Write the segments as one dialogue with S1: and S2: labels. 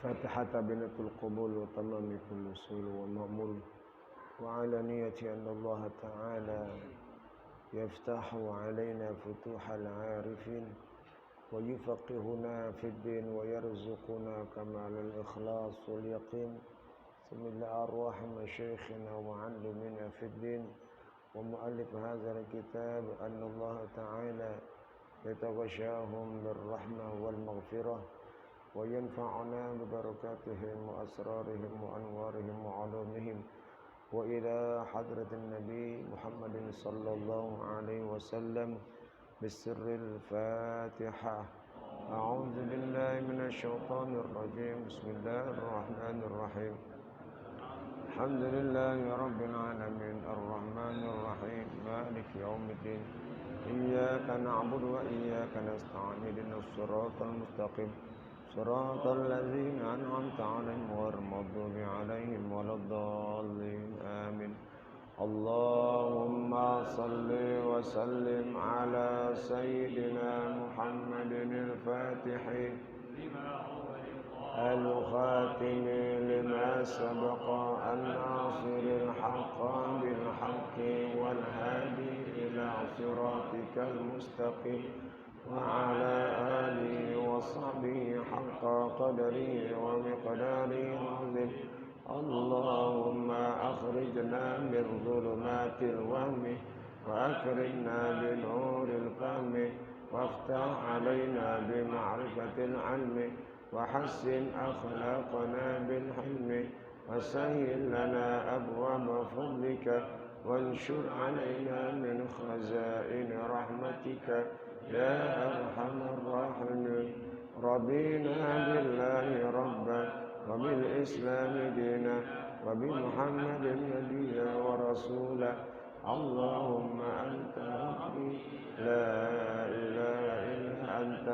S1: فاتحة بنة القبول وتمام كل وصول ومأمول وعلى نية أن الله تعالى يفتح علينا فتوح العارفين ويفقهنا في الدين ويرزقنا كمال الإخلاص واليقين ثم الأرواح مشايخنا ومعلمنا في الدين ومؤلف هذا الكتاب أن الله تعالى يتغشاهم بالرحمة والمغفرة وينفعنا ببركاتهم وأسرارهم وأنوارهم وعلومهم وإلى حضرة النبي محمد صلى الله عليه وسلم بالسر الفاتحة. أعوذ بالله من الشيطان الرجيم. بسم الله الرحمن الرحيم. الحمد لله رب العالمين الرحمن الرحيم مالك يوم الدين إياك نعبد وإياك نستعين اهدنا الصراط المستقيم صراط الذين أنعمت عليهم غير المغضوب عليهم ولا الضالين آمين. اللهم صل وسلم على سيدنا محمد الفاتح الخاتم لما سبق الناصر الحق بالحق والهادي إلى صراطك المستقيم وعلى آله وصحبه حق قدره ومقداره العظيم. اللهم أخرجنا من ظلمات الوهم وأكرمنا بنور الفهم وافتح علينا بمعرفة العلم وحسن أخلاقنا بالحلم وسهل لنا أبواب فضلك وانشر علينا من خزائن رحمتك يا أرحم الراحمين. رضينا بالله ربا وبالإسلام دينا وبمحمد نبيا ورسولا. اللهم أنت ربي لا إله إلا أنت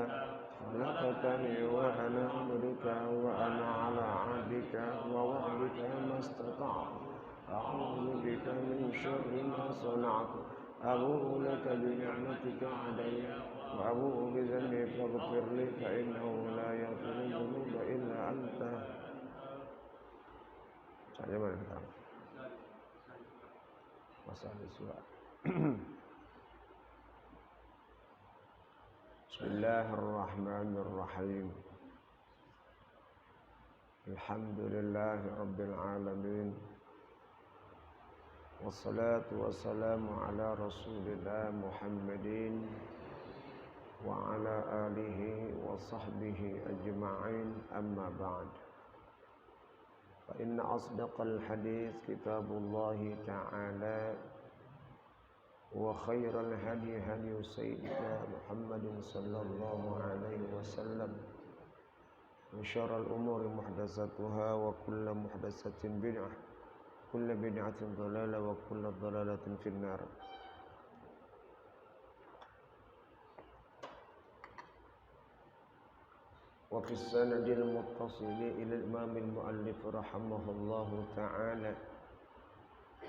S1: خلقتني وأنا عبدك وأنا على عهدك ووعدك ما استطعت أعوذ بك من شر ما صنعت أبوء لك بنعمتك علي وأبوء بذنبي فاغفر لي فإنه لا يغفر الذنوب إلا أنت. Saya mana sekarang? Masalah suara. Bismillahirrahmanirrahim. Alhamdulillahi Rabbil Alamin. Wassalatu wassalamu ala Rasulillah Muhammadin wa ala alihi wa sahbihi ajma'in, amma ba'd. Fa inna asdaqal hadis kitabullahi ta'ala wa khairal hadi hadi sayyidina Muhammadin sallallahu alaihi wasallam wa syarrul umuri muhdatsatuha wa kullu muhdatsatin bid'ah kullu bid'atin dhalalah wa kullu dhalalatin finnar. Wa fi sanadil muttasili ila al-imam al-muallif rahimahullahu ta'ala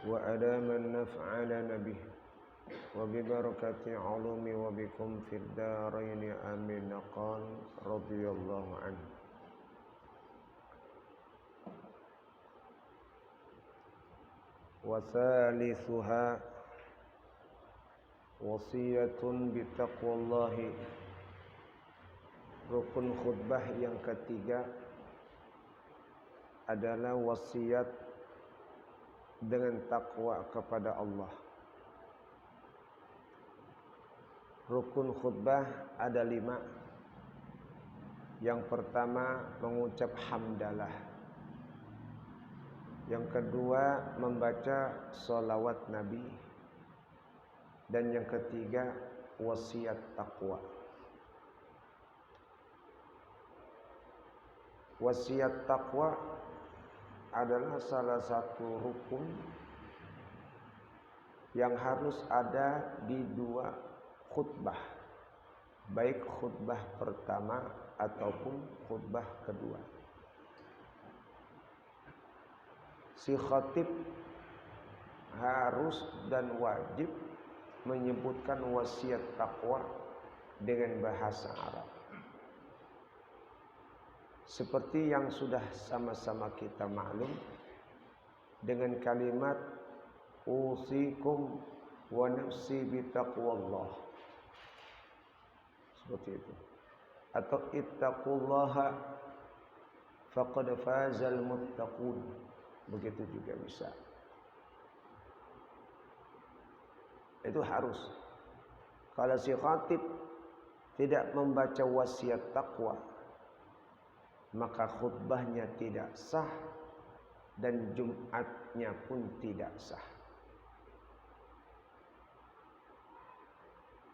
S1: wa adama an-naf'ala bih wa bi barakati 'ulumi wa bikum fid darain amin. Qal radhiyallahu anhu. Wa thalithuha wasiyatun bi taqwallahi. Rukun khutbah yang ketiga adalah wasiat dengan takwa kepada Allah. Rukun khutbah ada 5. Yang pertama mengucap hamdalah. Yang kedua membaca sholawat Nabi. Dan yang ketiga wasiat takwa. Wasiat takwa adalah salah satu rukun yang harus ada di 2 khutbah, baik khutbah pertama ataupun khutbah kedua. Si khatib harus dan wajib menyebutkan wasiat takwa dengan bahasa Arab. Seperti yang sudah sama-sama kita maklum dengan kalimat usikum wa nafsi bitaqwallah, seperti itu, atau ittaqullaha faqad fazal muttaqun, begitu juga bisa. Itu harus. Kalau si khatib tidak membaca wasiat takwa, maka khutbahnya tidak sah dan Jumatnya pun tidak sah.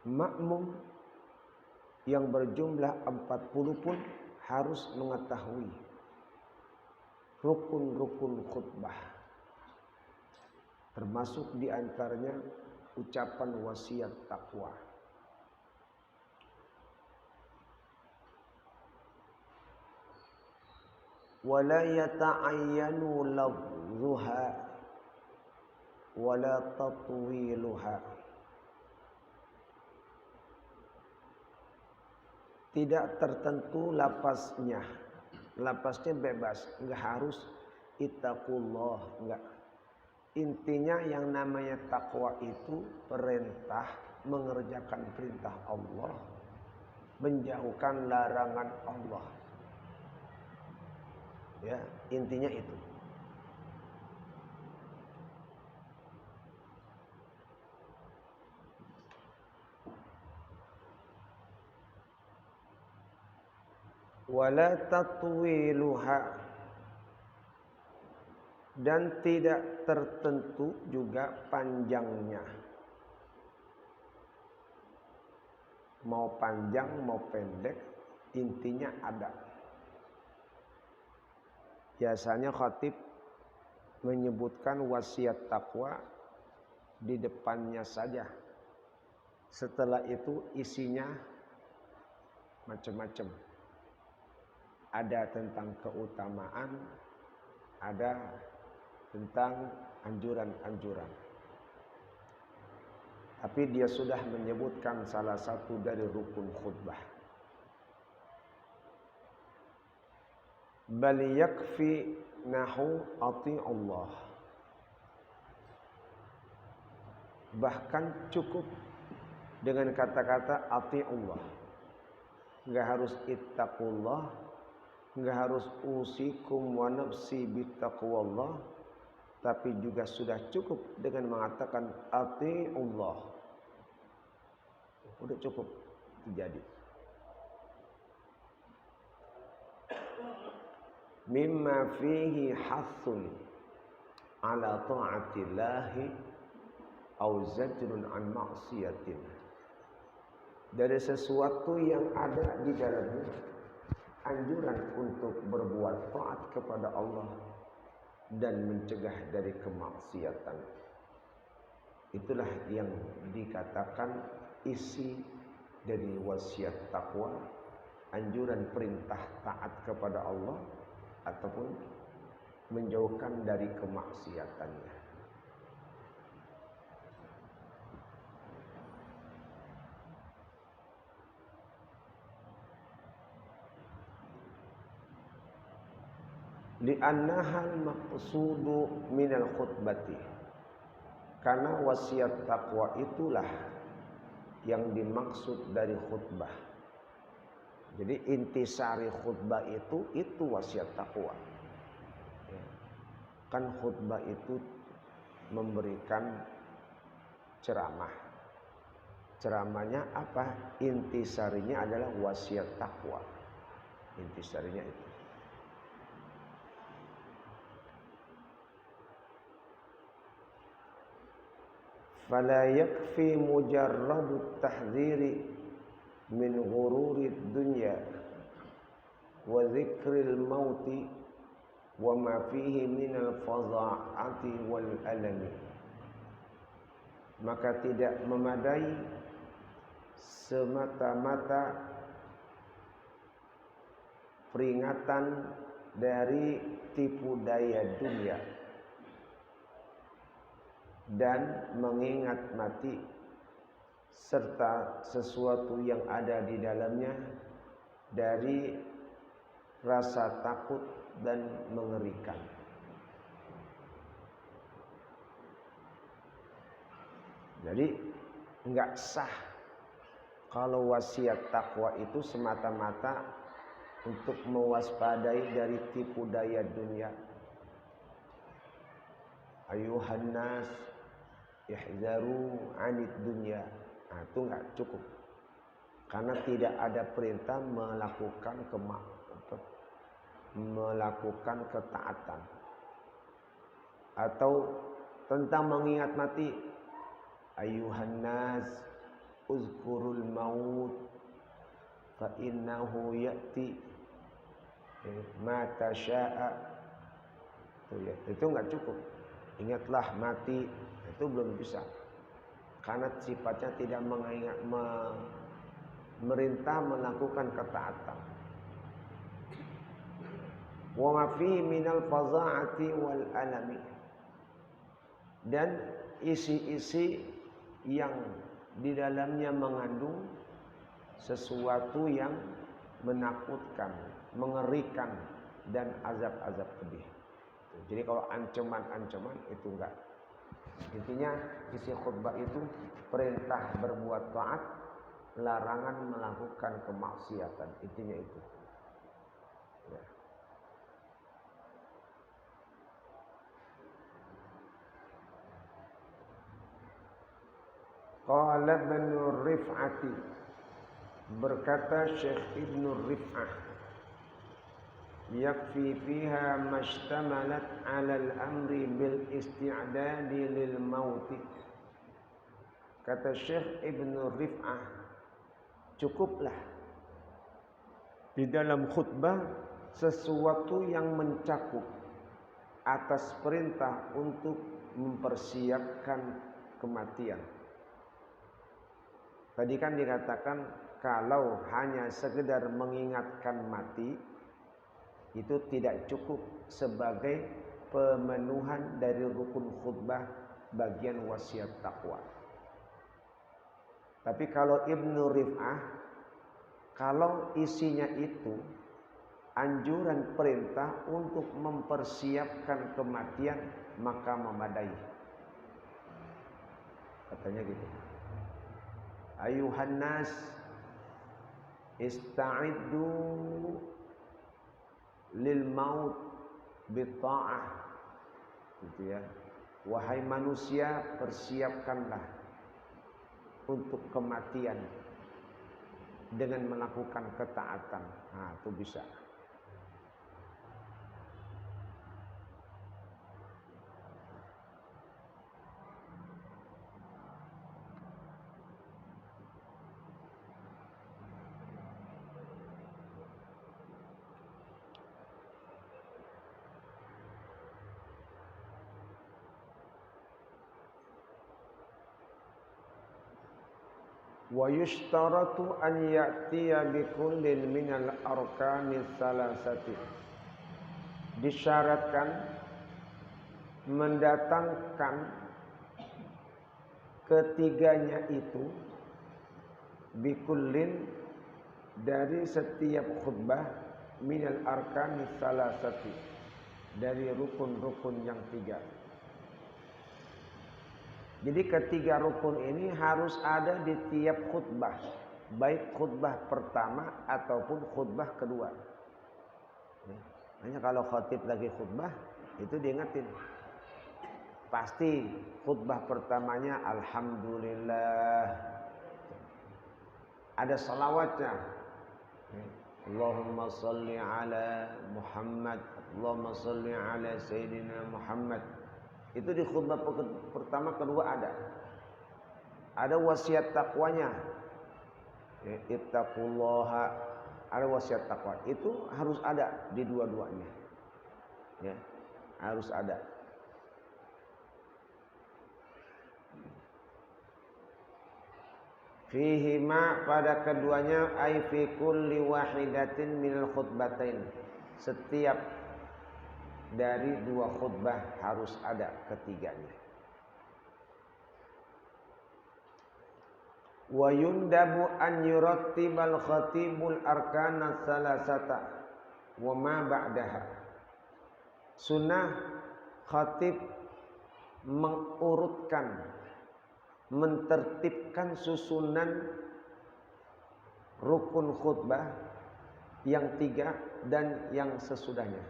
S1: Makmum yang berjumlah 40 pun harus mengetahui rukun-rukun khutbah, termasuk diantaranya ucapan wasiat takwa. Wala yata'ayyanu lafzuha wala tatwiluha. Tidak tertentu lapasnya. Lapasnya bebas, enggak harus ittaqullah, enggak. Intinya yang namanya takwa itu perintah, mengerjakan perintah Allah, menjauhkan larangan Allah. Ya, intinya itu. Wala tatwiluha, dan tidak tertentu juga panjangnya. Mau panjang mau pendek, intinya ada. Biasanya khatib menyebutkan wasiat takwa di depannya saja. Setelah itu isinya macam-macam. Ada tentang keutamaan, ada tentang anjuran-anjuran. Tapi dia sudah menyebutkan salah satu dari rukun khutbah. Bal yakfi nahu ati'ullah. Bahkan cukup dengan kata-kata ati'ullah. Enggak harus ittaqullah, enggak harus usikum wa nafsi bittaqwallah, tapi juga sudah cukup dengan mengatakan ati'ullah. Udah cukup terjadi. Mimma fihi hathun ala ta'atillahi au zajrun an ma'siyatin. Dari sesuatu yang ada di dalamnya anjuran untuk berbuat taat kepada Allah dan mencegah dari kemaksiatan. Itulah yang dikatakan isi dari wasiat takwa, anjuran perintah taat kepada Allah ataupun menjauhkan dari kemaksiatannya. Li'annahal maqsudu minal khutbati, karena wasiat takwa itulah yang dimaksud dari khutbah. Jadi intisari khutbah itu wasiat takwa. Kan khutbah itu memberikan ceramah. Ceramahnya apa? Intisarinya adalah wasiat takwa. Intisarinya itu. Fala yakfi mujarradut tahdziri min ghururid dunya wa dzikril mauti wa ma fihi minal fadha'ati wal alami. Maka tidak memadai semata-mata peringatan dari tipu daya dunia dan mengingat mati serta sesuatu yang ada di dalamnya dari rasa takut dan mengerikan. Jadi enggak sah kalau wasiat takwa itu semata-mata untuk mewaspadai dari tipu daya dunia. Ayuhan nas ihzaru 'anid dunya. Nah, itu enggak cukup. Karena tidak ada perintah melakukan ketaatan. Atau tentang mengingat mati. Ayuhan nas uzkurul maut fa innahu ya'ti ma tasya'a. Itu enggak cukup. Ingatlah mati, itu belum bisa. Karena sifatnya tidak merintah melakukan ketaatan. Wa ma fi minal faza'ati wal alami. Dan isi-isi yang di dalamnya mengandung sesuatu yang menakutkan, mengerikan dan azab-azab pedih. Jadi kalau ancaman-ancaman itu enggak. Intinya isi khutbah itu perintah berbuat taat, larangan melakukan kemaksiatan. Intinya itu. Ya. Qala Ibn Rif'ati, berkata Syekh Ibn Rif'ah, yakfi fiha mashtamalat 'ala al-amri bil isti'dadi lil mauti. Kata Syekh Ibn Rif'ah, cukuplah di dalam khutbah sesuatu yang mencakup atas perintah untuk mempersiapkan kematian. Tadi kan dikatakan kalau hanya sekedar mengingatkan mati itu tidak cukup sebagai pemenuhan dari rukun khutbah bagian wasiat takwa. Tapi kalau Ibnu Rif'ah, kalau isinya itu anjuran perintah untuk mempersiapkan kematian, maka memadai. Katanya gitu. Ayuhan nas ista'iddu lil maut bitta'ah. Gitu ya. Wahai manusia, persiapkanlah untuk kematian dengan melakukan ketaatan. Nah, itu bisa. Wa yushtaratu an ya'tiya bi kullin minal arkanis salasati. Disyaratkan mendatangkan ketiganya itu bi kullin dari setiap khutbah minal arkanis salasati, dari rukun-rukun yang tiga. Jadi ketiga rukun ini harus ada di tiap khutbah, baik khutbah pertama ataupun khutbah kedua. Hanya kalau khatib lagi khutbah itu diingetin. Pasti khutbah pertamanya alhamdulillah. Ada salawatnya. Allahumma salli ala Muhammad, Allahumma salli ala Sayyidina Muhammad. Itu di khutbah pertama kedua ada. Ada wasiat takwanya. Ittaqullaha, ada wasiat takwa. Itu harus ada di dua-duanya. Ya, harus ada. Fihima, pada keduanya, ay fi kulli wahidatin minal khutbatain. Setiap dari dua khutbah harus ada ketiganya. Wa yundabu an yurattibal khatibul arkana salasata wa ma ba'daha. Sunnah khatib mengurutkan, mentertibkan susunan rukun khutbah yang 3 dan yang sesudahnya.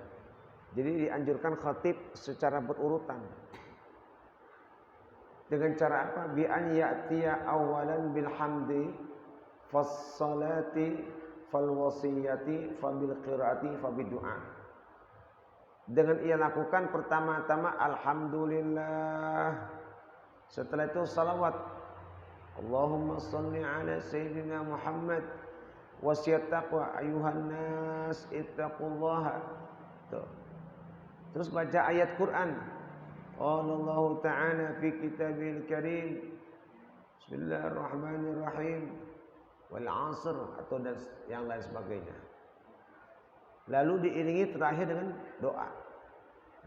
S1: Jadi dianjurkan khatib secara berurutan. Dengan cara apa? Bi an ya'tiya awalan bil hamdi fas salati fal wasiyati fabil qiraati fabid du'a. Dengan ia lakukan pertama-tama alhamdulillah. Setelah itu salawat. Allahumma salli ala sayyidina Muhammad wasiyat taqwa ayuhan nas ittaqullaha. Terus baca ayat Quran. Allah Ta'ala fi kitabil karim. Bismillahirrahmanirrahim. Wal 'asr atau dan yang lain sebagainya. Lalu diiringi terakhir dengan doa.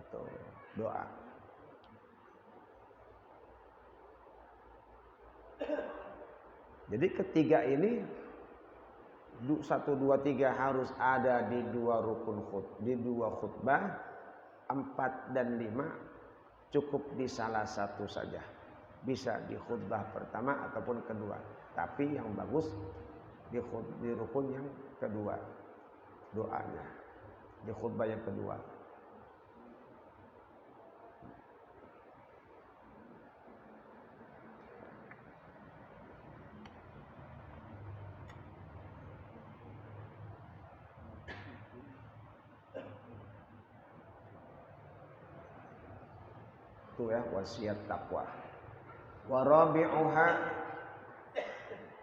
S1: Atau doa. Jadi ketiga ini 1, 2, 3 harus ada di 2 rukun di 2 khutbah. 4 dan 5 cukup di salah satu saja. Bisa di khutbah pertama ataupun kedua. Tapi yang bagus di rukun yang kedua. Doanya di khutbah yang kedua. Itu ya wasiat takwa. Wa rabi'uha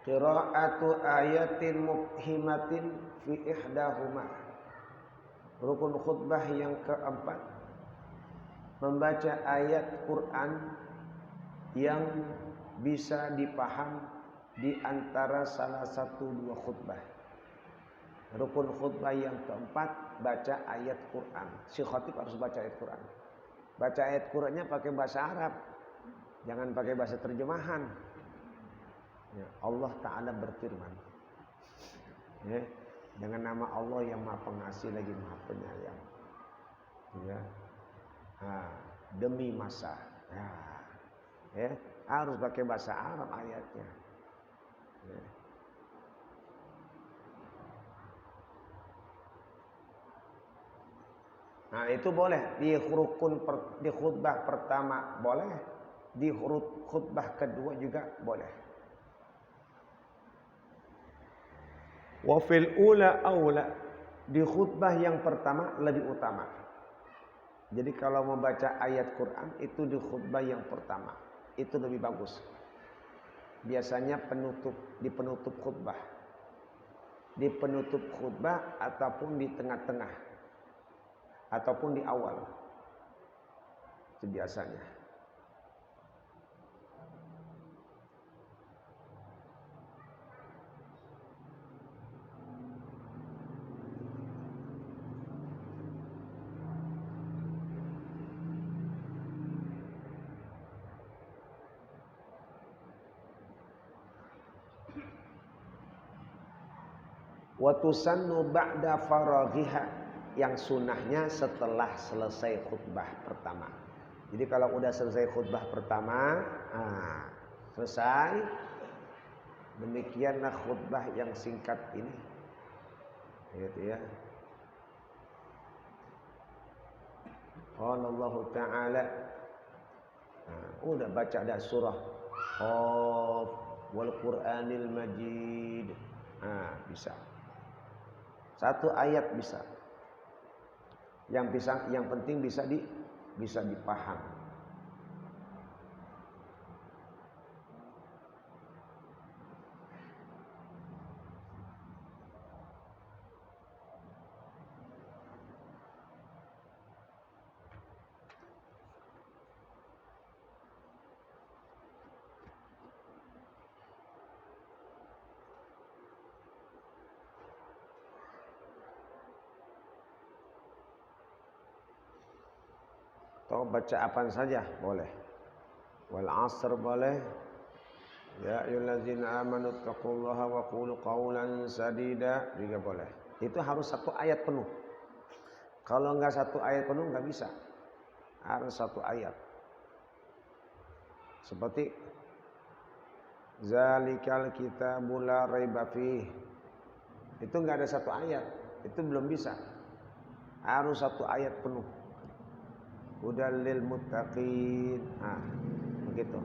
S1: qira'atu ayatin mubhimatin fi ihdahuma. Rukun khutbah yang keempat, membaca ayat Quran yang bisa dipaham di antara salah satu 2 khutbah. Rukun khutbah yang keempat, baca ayat Quran. Si khatib harus baca ayat Quran. Baca ayat Qurannya pakai bahasa Arab, jangan pakai bahasa terjemahan. Ya, Allah Ta'ala berfirman, ya, dengan nama Allah yang Maha Pengasih lagi Maha Penyayang. Ya, demi masa. Ya, harus pakai bahasa Arab ayatnya. Ya. Nah itu boleh di di khutbah pertama boleh, di khutbah kedua juga boleh. Wa fil ula aula, di khutbah yang pertama lebih utama. Jadi kalau membaca ayat Quran itu di khutbah yang pertama itu lebih bagus. Biasanya di penutup khutbah, ataupun di tengah-tengah. Ataupun di awal. Itu biasanya. Wa tusannu ba'da faraghiha, yang sunnahnya setelah selesai khutbah pertama. Jadi kalau udah selesai khutbah pertama, selesai. Demikianlah khutbah yang singkat ini. Gitu ya. Allah Ta'ala. Udah baca dah surah Qaf wal Qur'anil Majid. Bisa. Satu ayat bisa. Yang penting bisa dipaham. Atau baca apa saja boleh. Wal 'asr boleh. Ya ayyuhallazina amanu taqullaha wa qulu qawlan sadida juga boleh. Itu harus satu ayat penuh. Kalau enggak satu ayat penuh enggak bisa. Harus satu ayat. Seperti zalikal kitabul la raiba fih. Itu enggak ada satu ayat. Itu belum bisa. Harus satu ayat penuh. Hudal lil muttaqin. Nah, begitu.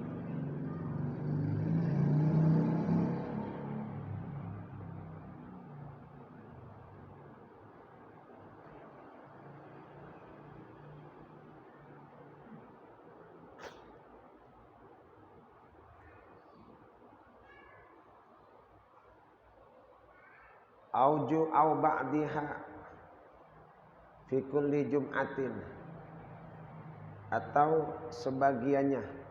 S1: Auju au ba'diha fi kulli jum'atin, atau sebagiannya.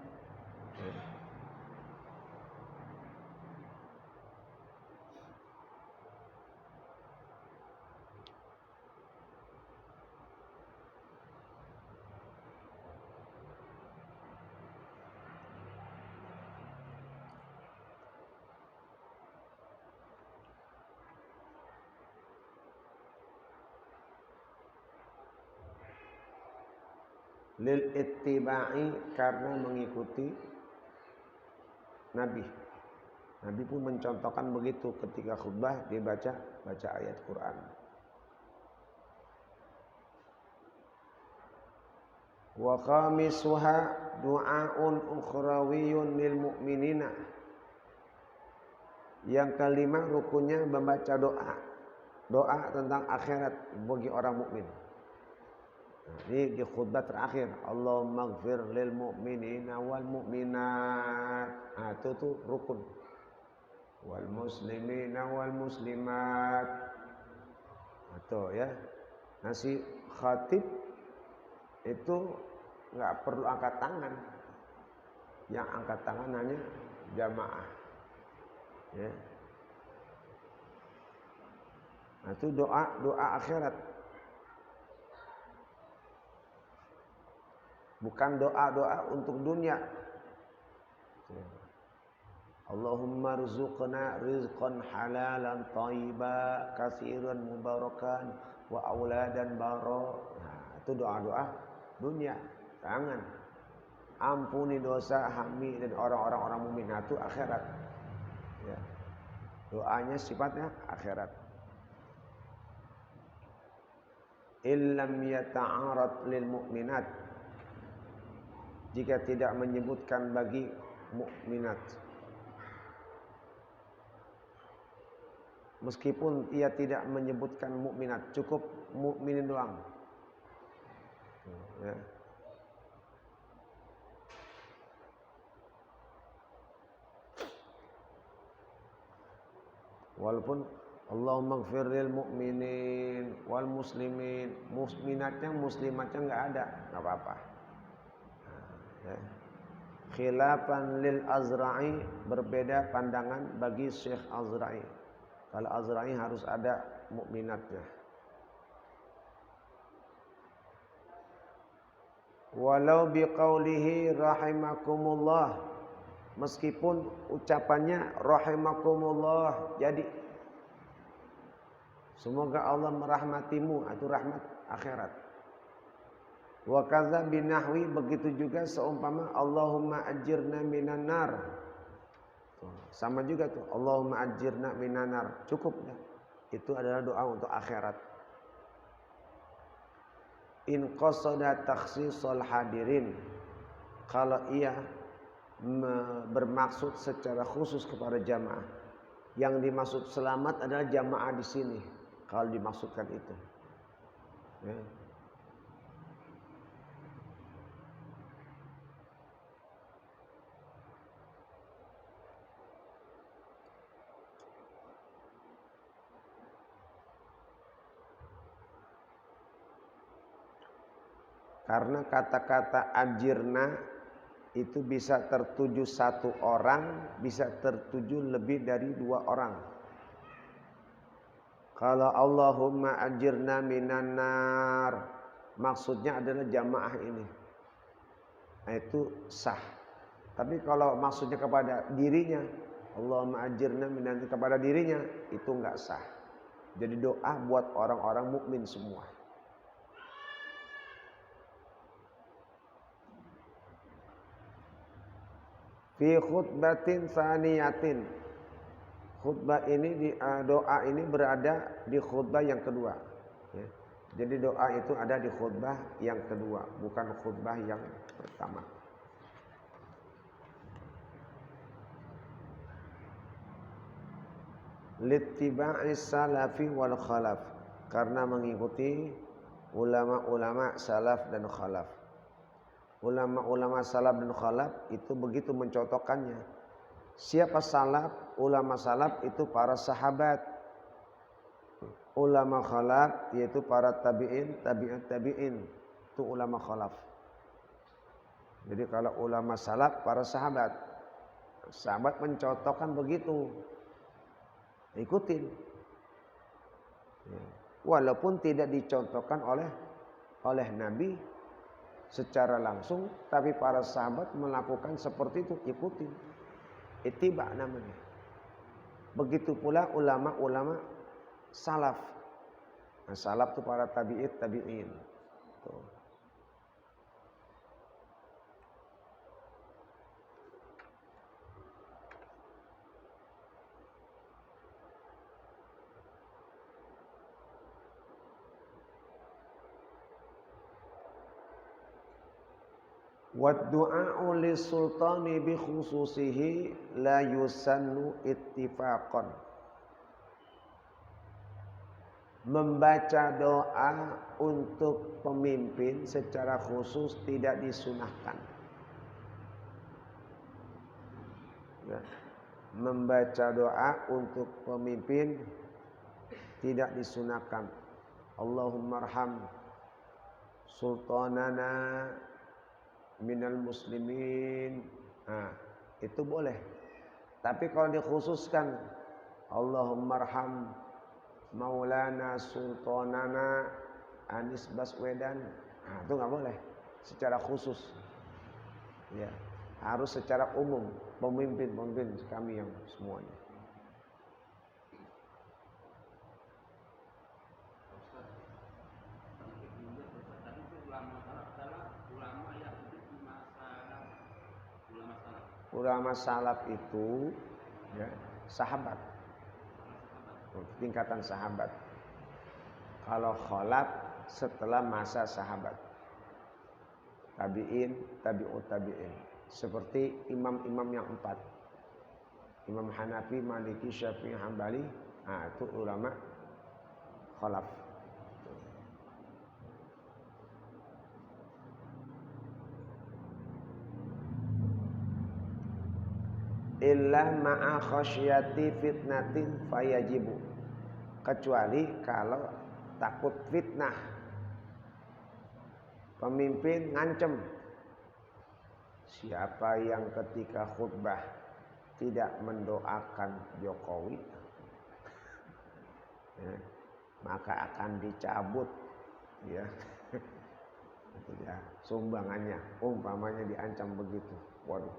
S1: Lil ittiba'i, karena mengikuti Nabi. Nabi pun mencontohkan begitu ketika khutbah dia baca ayat Quran. Wa khamisuha du'aun ukhrawiyyun lil mu'minina. Yang kelima rukunnya membaca doa tentang akhirat bagi orang mukmin. Ini di khutbah terakhir, Allahumma ighfir lil mu'minina wal mu'minat. Nah, itu tuh rukun. Wal muslimina wal muslimat. Atau ya. Nasi khatib itu enggak perlu angkat tangan. Yang angkat tangan hanya jamaah. Ya. Nah, itu doa akhirat. Bukan doa untuk dunia. Allahumma rzuqna rizqan halalan thayyiban katsiran mubarakan wa auladan baro. Nah, itu doa-doa dunia. Jangan. Ampuni dosa kami dan orang-orang mukmin. Nah, itu akhirat. Ya. Doanya sifatnya akhirat. Illam yata'arad lil mu'minat, jika tidak menyebutkan bagi mukminat. Meskipun ia tidak menyebutkan mukminat, cukup mukminin doang. Ya. Walaupun Allahumma ighfir lil mu'minin wal muslimin, muslimatnya enggak ada, enggak apa-apa. Ya. Khilafan lil Azra'i, berbeda pandangan bagi Syekh Azra'i. Kalau Azra'i harus ada mukminatnya. Walau biqaulihi rahimakumullah, meskipun ucapannya rahimakumullah, jadi semoga Allah merahmatimu, itu rahmat akhirat. Wa kadza binahwi, begitu juga seumpama Allahumma ajirna minan nar. Sama juga tuh, Allahumma ajirna minan nar, cukup ya. Itu adalah doa untuk akhirat. In qasada takhsisul hadirin, kalau ia bermaksud secara khusus kepada jamaah. Yang dimaksud selamat adalah jamaah di sini. Kalau dimaksudkan itu. Ya. Karena kata-kata ajirna itu bisa tertuju satu orang, bisa tertuju lebih dari dua orang. Kalau Allahumma ajirna minan nar, maksudnya adalah jamaah ini. Nah, itu sah. Tapi kalau maksudnya kepada dirinya, Allahumma ajirna minan nar, kepada dirinya, itu enggak sah. Jadi doa buat orang-orang mukmin semua. Fi khutbatin saniyatin. Khutbah ini doa ini berada di khutbah yang kedua. Ya. Jadi doa itu ada di khutbah yang kedua, bukan khutbah yang pertama. Littiba'i salafi wal khalaf, karena mengikuti ulama-ulama salaf dan khalaf. Ulama-ulama salaf dan khalaf itu begitu mencontohkannya. Siapa salaf? Ulama salaf itu para sahabat. Ulama khalaf yaitu para tabi'in, tabi'in. Itu ulama khalaf. Jadi kalau ulama salaf para sahabat. Sahabat mencontohkan begitu. Ikutin. Walaupun tidak dicontohkan oleh Nabi secara langsung, tapi para sahabat melakukan seperti itu, ikutin. Ittiba namanya. Begitu pula ulama-ulama salaf. Nah, salaf itu para tabi'in. Tuh. Waddu'a'u lis-sultani bi khususihi la yusannu ittifaqan. Membaca doa untuk pemimpin secara khusus tidak disunahkan. Ya. Membaca doa untuk pemimpin tidak disunahkan. Allahumma arham sultanana minal muslimin. Nah, itu boleh. Tapi kalau dikhususkan Allahumma arham maulana sultanana Anies Baswedan, nah, itu nggak boleh secara khusus. Ya, harus secara umum pemimpin kami yang semuanya. Ulama salaf itu ya, sahabat, tingkatan sahabat. Kalau khalaf setelah masa sahabat, tabi'in, tabi'ut tabi'in. Seperti imam-imam yang 4, Imam Hanafi, Maliki, Syafi'i, Hambali. Nah, itu ulama khalaf. Illa ma'a khasyati fitnatin fayajibu, kecuali kalau takut fitnah. Pemimpin ngancem, siapa yang ketika khutbah tidak mendoakan Jokowi, ya, maka akan dicabut, ya, sumbangannya. Umpamanya diancam begitu, waduh,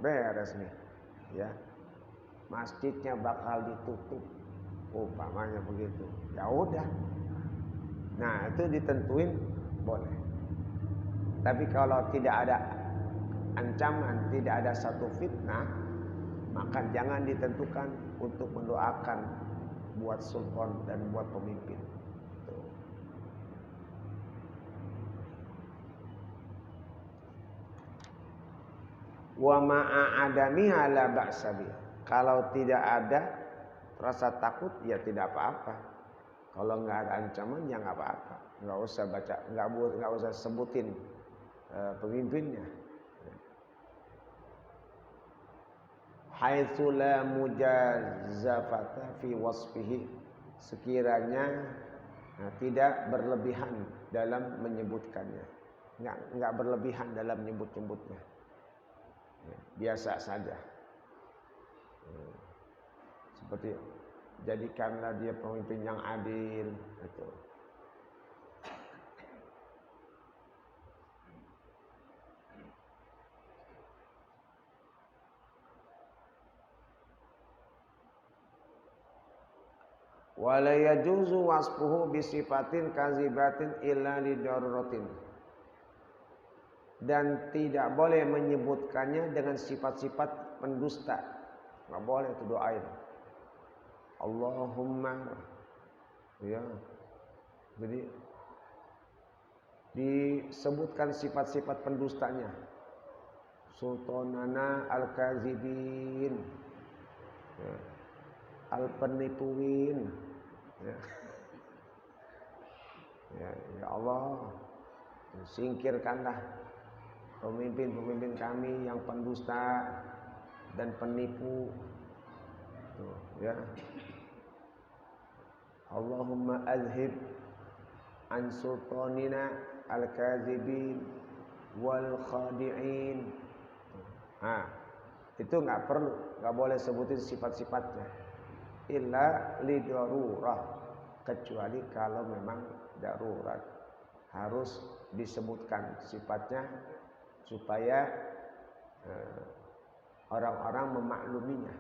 S1: beres nih, ya, masjidnya bakal ditutup, umpamanya begitu. Ya udah, nah itu ditentuin boleh. Tapi kalau tidak ada ancaman, tidak ada satu fitnah, maka jangan ditentukan untuk mendoakan buat sultan dan buat pemimpin. Wa ma'a adamiha la ba'sa bi. Kalau tidak ada rasa takut ya tidak apa-apa. Kalau nggak ada ancaman ya nggak apa-apa. Nggak usah baca, nggak usah sebutin pemimpinnya. Haitsu la mujazafata fi wasfihi, sekiranya tidak berlebihan dalam menyebutkannya. Nggak berlebihan dalam menyebut-nyebutnya. Biasa saja. Seperti jadikanlah dia pemimpin yang adil, gitu. Wala yajuzu wasfuhu bisifatin kazibatin illa li daruratin. dan tidak boleh menyebutkannya dengan sifat-sifat pendusta. Nggak boleh itu doain. Allahumma, ya. Jadi disebutkan sifat-sifat pendustanya. Sultanana al-kazibin, ya. Al-penipuin, ya. Ya Allah, singkirkanlah pemimpin-pemimpin kami yang pendusta dan penipu. Tuh, ya. Allahumma azhib an sultanina al-kazibin wal khadi'in. Nah, itu nggak boleh sebutin sifat-sifatnya. Illa lidarurah, kecuali kalau memang darurat harus disebutkan sifatnya supaya orang-orang memakluminya.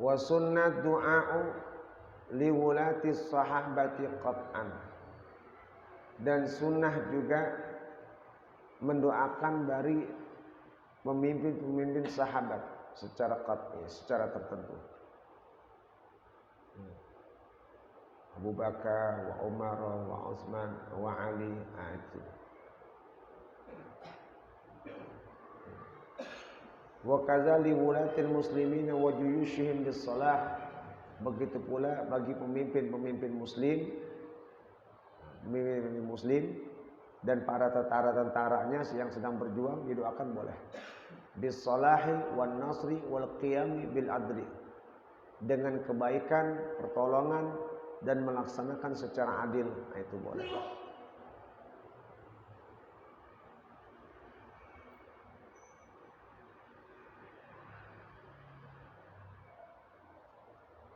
S1: Wa sunnat du'a'u liwulati sahabati qat'an, dan sunnah juga mendoakan dari pemimpin-pemimpin sahabat secara qat'i, secara tertentu. Abu Bakar, wa Umar, wa Utsman, wa Ali. Wa kadzali wulatil muslimin wa juyushihim bis-shalah. Begitu pula bagi pemimpin-pemimpin muslim dan para tentara-tentaranya yang sedang berjuang, didoakan boleh. Bis-salahi wan nasri wal qiyami bil adli, dengan kebaikan, pertolongan dan melaksanakan secara adil. Nah, itu boleh.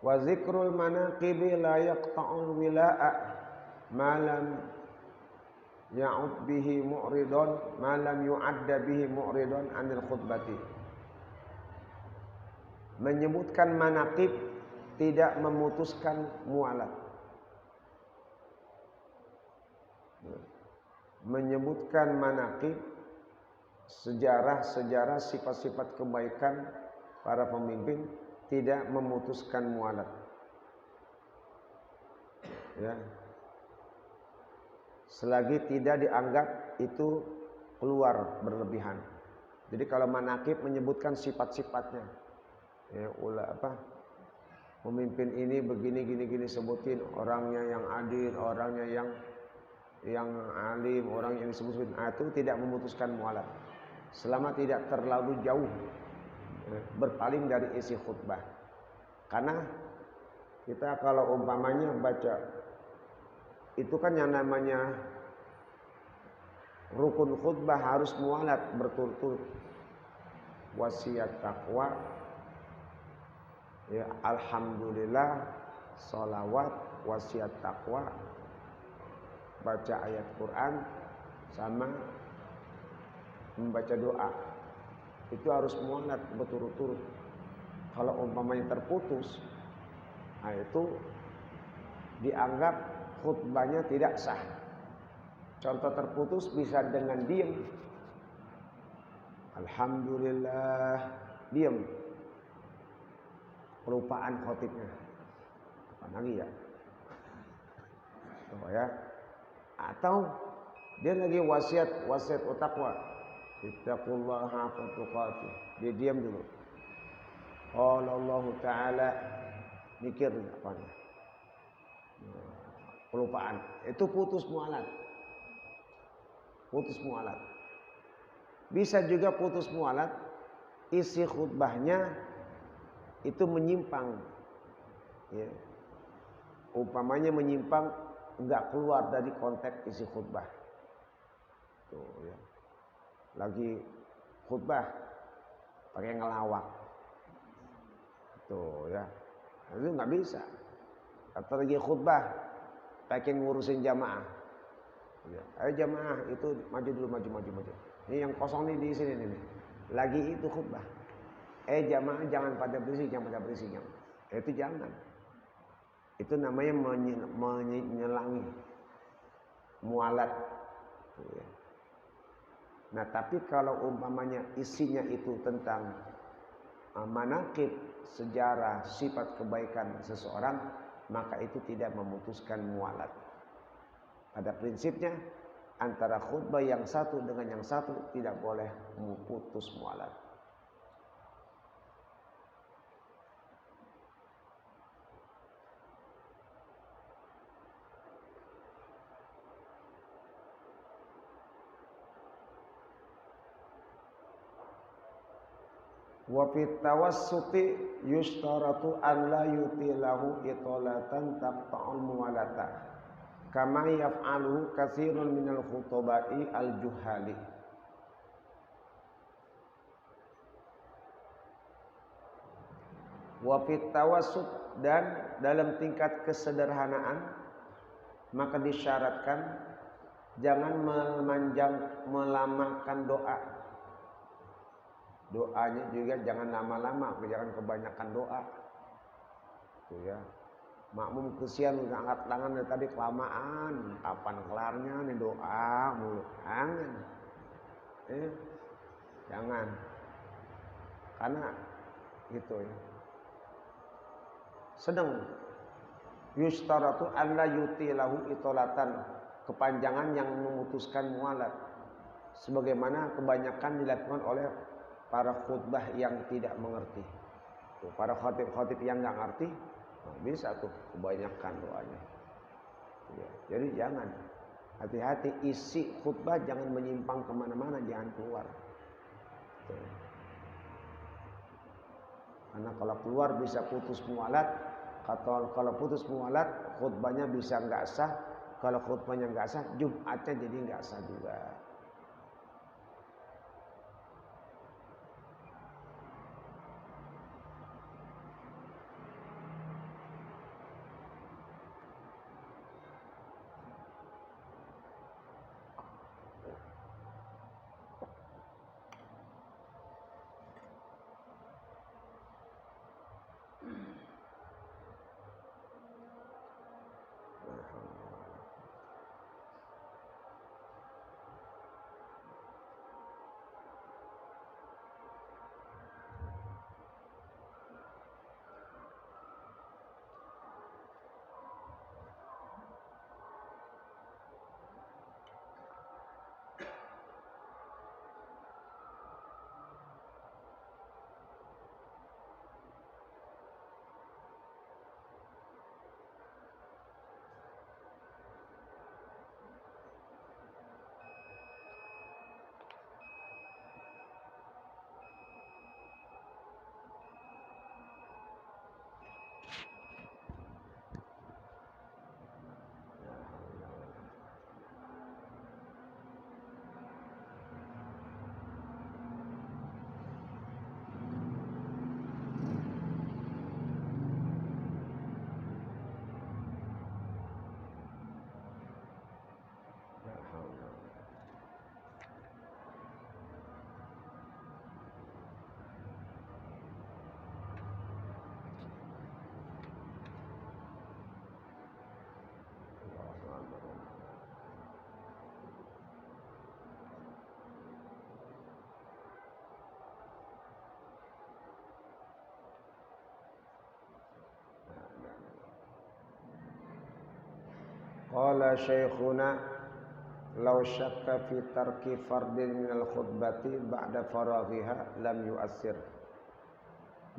S1: Wa zikrul manaqibi la yaqta'ul wila'a ma lam ya'ud bihi mu'ridun, ma lam yu'adda bihi mu'ridun 'anil khutbati. Menyebutkan manaqib tidak memutuskan mualat. Menyebutkan manaqib, sejarah-sejarah, sifat-sifat kebaikan para pemimpin tidak memutuskan mualat. Ya. Selagi tidak dianggap itu keluar berlebihan. Jadi kalau manaqib menyebutkan sifat-sifatnya. Ya, pemimpin ini begini gini sebutin orangnya yang adil, orangnya yang alim, orang yang disebut itu tidak memutuskan mualat. Selama tidak terlalu jauh berpaling dari isi khutbah. Karena kita kalau umpamanya baca itu kan yang namanya rukun khutbah harus mualat berturut-turut. Wasiat taqwa, ya, alhamdulillah, salawat, wasiat taqwa, baca ayat Quran sama membaca doa. Itu harus mualat berturut-turut. Kalau umpamanya terputus, nah itu dianggap khutbahnya tidak sah. Contoh terputus bisa dengan diam. Alhamdulillah, diam. Kelupaan khotibnya. Apa lagi ya? Oh ya. Atau dia lagi wasiat taqwa. Ittaqullaha haqqa tuqatih. Dia diam dulu. Qala Allah Ta'ala, mikir apanya. Kelupaan. Itu putus mualat. Putus mualat. Bisa juga putus mualat, isi khutbahnya itu menyimpang. Ya. Umpamanya menyimpang, enggak keluar dari konteks isi khutbah. Tuh, ya. Lagi khutbah pakai ngelawak, tuh ya, itu nggak bisa. Atau lagi khutbah pakai ngurusin jamaah, ya. Ayo jamaah itu maju dulu, maju. Ini yang kosong nih di sini nih. Lagi itu khutbah. Jamaah jangan pada berisik, jangan. Itu jangan. Itu namanya menyelangi, mualat. Nah, tapi kalau umpamanya isinya itu tentang manaqib, sejarah, sifat kebaikan seseorang, maka itu tidak memutuskan mualat. Pada prinsipnya antara khutbah yang satu dengan yang satu tidak boleh memutus mualat. Wa fit tawassuti yushtaratu an la yutilahu italatan taqta'ul muwalata kama yaf'aluhu katsirun minal khutaba'i al-juhali. Wa fit tawassut, dan dalam tingkat kesederhanaan maka disyaratkan jangan melamakan doa. Doanya juga jangan lama-lama, jangan kebanyakan doa. Tuh ya. Makmum kesian angkat tangan dari tadi kelamaan, kapan kelarnya nih doa mulu. Jangan. Jangan. Karena gitu ya. Sedang yustaratu alla yutilahu itolatan, kepanjangan yang memutuskan mualat, sebagaimana kebanyakan dilakukan oleh para khutbah yang tidak mengerti. Tuh, para khatib-khatib yang nggak ngerti, bisa tuh kebanyakan doanya. Ya, jadi jangan, hati-hati isi khutbah jangan menyimpang kemana-mana, jangan keluar. Tuh. Karena kalau keluar bisa putus mualat. Kalau putus mualat, khutbahnya bisa nggak sah. Kalau khutbahnya nggak sah, Jumatnya jadi nggak sah juga. Qala syekhuna law syakka fi tarki fardin minal khutbati ba'da faraghiha lam yu'assir.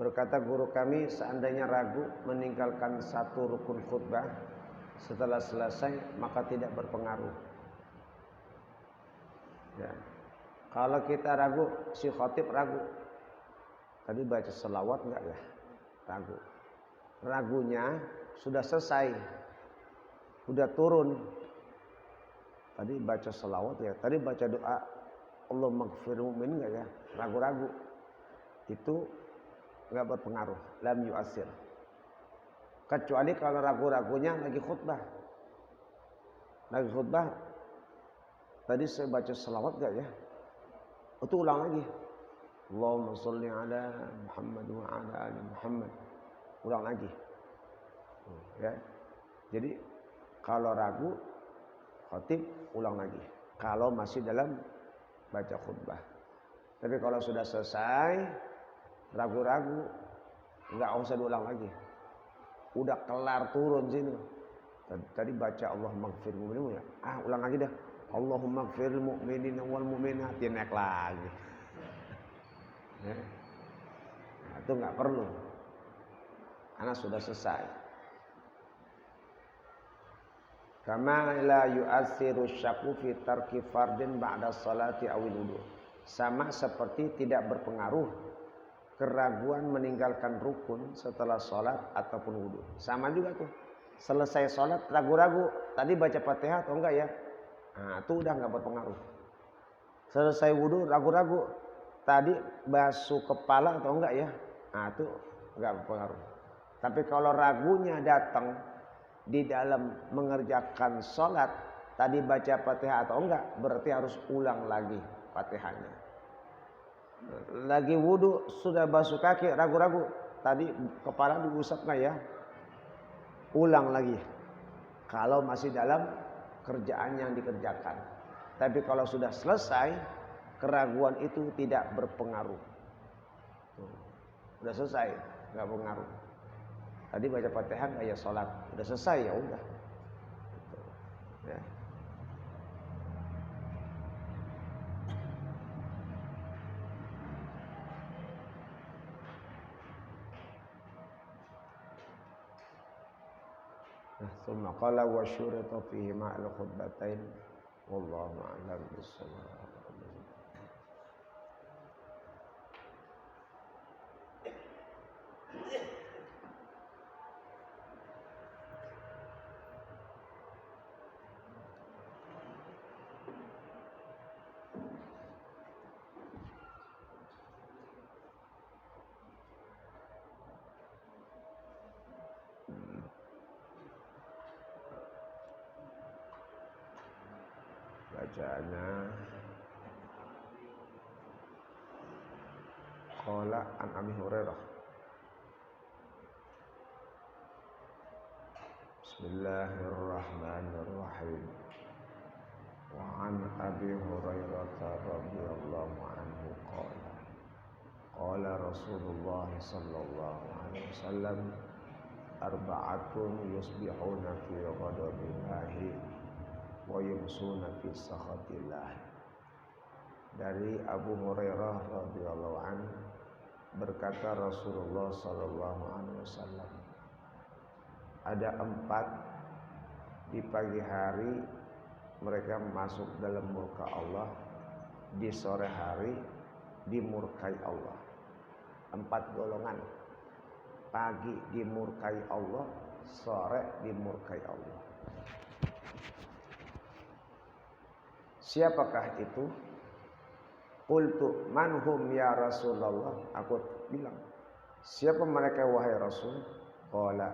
S1: Berkata guru kami, seandainya ragu meninggalkan satu rukun khutbah setelah selesai maka tidak berpengaruh. Ya. Kalau kita ragu, si khatib ragu, tadi baca selawat enggak ya? Ragu. Ragunya sudah selesai, udah turun. Tadi baca selawat ya, tadi baca doa Allah maghfir mu'min enggak ya? Ragu-ragu. Itu enggak berpengaruh, lam yu'assir. Kecuali kalau ragu-ragunya lagi khutbah. Lagi khutbah, tadi saya baca selawat enggak ya? Itu ulang lagi. Allahumma sholli ala Muhammad wa ala ali Muhammad ulang lagi. Ya. Jadi kalau ragu, khatib ulang lagi. Kalau masih dalam baca khutbah. Tapi kalau sudah selesai, ragu-ragu, nggak usah diulang lagi. Udah kelar turun sini. Tadi baca Allah maghfir mu'minin, ulang lagi dah. Allahumma maghfir mu'minin wal mu'minat, naik lagi. Ya. Nah, itu nggak perlu. Karena sudah selesai. Kama la yu'assiru syakku fi tarki fardin ba'da salati awil wudu. Sama seperti tidak berpengaruh keraguan meninggalkan rukun setelah sholat ataupun wudu. Sama juga tuh. Selesai sholat ragu-ragu. Tadi baca Fatihah atau enggak ya? Nah, itu udah enggak berpengaruh. Selesai wudu ragu-ragu. Tadi basuh kepala atau enggak ya? Nah, itu enggak berpengaruh. Tapi kalau ragunya datang di dalam mengerjakan sholat, tadi baca Fatihah atau enggak, berarti harus ulang lagi Fatihahnya. Lagi wudu sudah basuh kaki, ragu-ragu, tadi kepala diusap enggak ya? Ulang lagi. Kalau masih dalam kerjaan yang dikerjakan. Tapi kalau sudah selesai, keraguan itu tidak berpengaruh. Sudah selesai, enggak berpengaruh. Tadi baca Fatihah enggak ya sholat, udah selesai ya udah. Ya. ثم قال وشرط فيهما الخطبتين والله أعلم بالصواب. Bacaannya qala an Abi Hurairah. Bismillahirrahmanirrahim. Wa an Abi Hurairah radhiyallahu anhu qala qala Rasulullah sallallahu alaihi wasallam arba'atun yusbihuna fi ghadabillahi wa yumsuna fi sakhatillah. Dari Abu Hurairah radhiyallahu anhu berkata Rasulullah sallallahu alaihi wasallam, ada 4 di pagi hari mereka masuk dalam murka Allah, di sore hari dimurkai Allah. 4 golongan. Pagi dimurkai Allah, sore dimurkai Allah. Siapakah itu? Qultu manhum ya Rasulullah. Aku bilang, siapa mereka wahai Rasul? Qala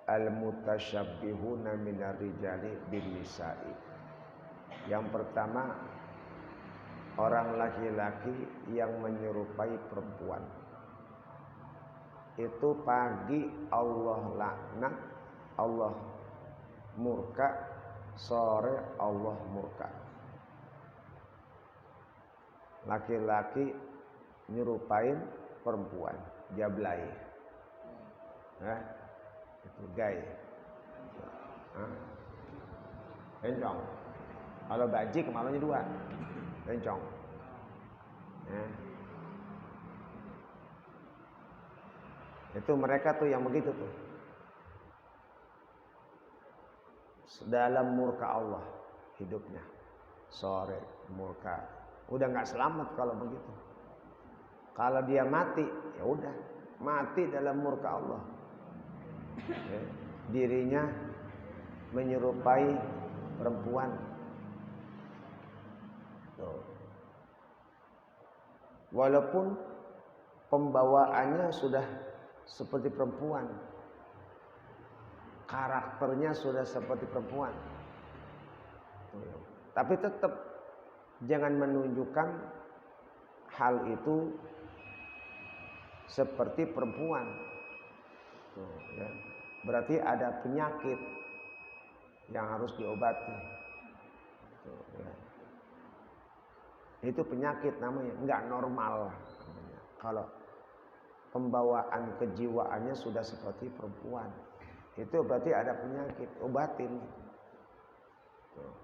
S1: al-mutasyabbihuna minar rijali bin nisa'i. Yang pertama, orang laki-laki yang menyerupai perempuan. Itu pagi Allah laknat, Allah murka, sore Allah murka. Laki-laki nyerupain perempuan, jablay. Itu gay. Bencong. Kalau bajik kemaluannya 2. Bencong. Itu mereka tuh yang begitu tuh. Dalam murka Allah hidupnya. Sore murka. Udah nggak selamat kalau begitu. Kalau dia mati, ya udah mati dalam murka Allah. Dirinya menyerupai perempuan. Tuh. Walaupun pembawaannya sudah seperti perempuan, karakternya sudah seperti perempuan, tapi tetap jangan menunjukkan hal itu seperti perempuan. Tuh, ya. Berarti ada penyakit yang harus diobati. Tuh, ya. Itu penyakit namanya, nggak normal namanya. Kalau pembawaan kejiwaannya sudah seperti perempuan, itu berarti ada penyakit, obatin. Tuh.